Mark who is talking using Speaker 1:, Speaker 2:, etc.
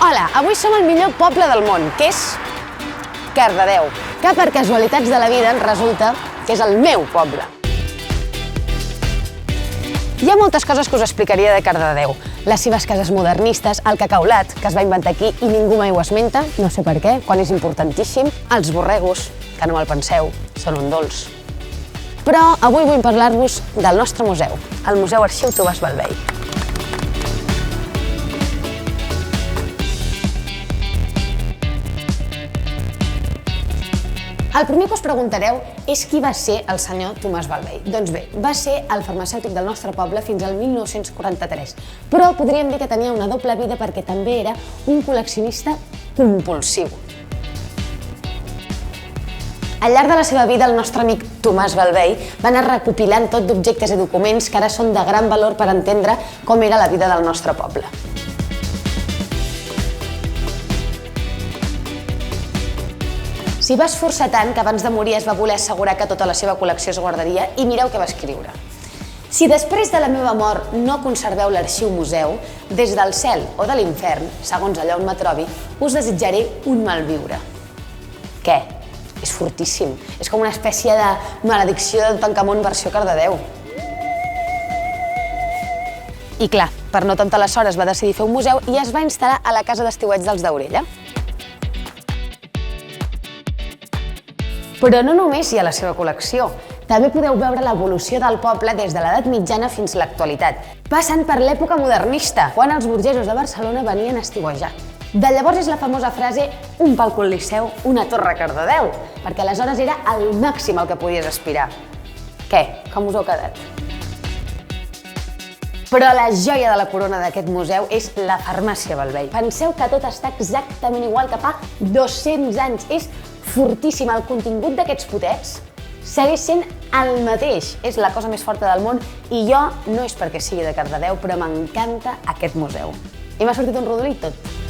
Speaker 1: Hola, avui som el millor poble del món, que és Cardedeu, que per casualitats de la vida resulta que és el meu poble. Hi ha moltes coses que us explicaria de Cardedeu. Les seves cases modernistes, el cacaulat, que es va inventar aquí i ningú mai ho esmenta, no sé per què, quan és importantíssim, els borregos, que no me'l penseu, són un dolç. Però avui vull parlar-vos del nostre museu, el Museu Arxiu Tomàs Balvei. El primer que us preguntareu és qui va ser el senyor Tomàs Balvei. Doncs bé, va ser el farmacèutic del nostre poble fins al 1943, però podríem dir que tenia una doble vida perquè també era un col·leccionista compulsiu. Al llarg de la seva vida, el nostre amic Tomàs Balvei va anar recopilant tot d'objectes i documents que ara són de gran valor per entendre com era la vida del nostre poble. S'hi va esforçar tant que abans de morir es va voler assegurar que tota la seva col·lecció es guardaria i mireu què va escriure. Si després de la meva mort no conserveu l'arxiu museu, des del cel o de l'infern, segons allà on me trobi, us desitjaré un malviure. Què? És fortíssim. És com una espècie de maledicció de Tancamón versió Cardedeu. I clar, per no tantes les hores va decidir fer un museu i es va instal·lar a la casa d'estiueig dels Daurella. Però no només hi ha la seva col·lecció. També podeu veure l'evolució del poble des de l'edat mitjana fins a l'actualitat, passant per l'època modernista, quan els burgesos de Barcelona venien a estiuejar. De llavors és la famosa frase «un palco al Liceu, una torre a Cardedeu», perquè aleshores era el màxim al que podies aspirar. Què? Com us heu quedat? Però la joia de la corona d'aquest museu és la farmàcia Balvei. Penseu que tot està exactament igual que fa 200 anys. És fortíssim. El contingut d'aquests potets segueix sent el mateix. És la cosa més forta del món i jo no és perquè sigui de Cardedeu, però m'encanta aquest museu. I m'ha sortit un rodolí tot.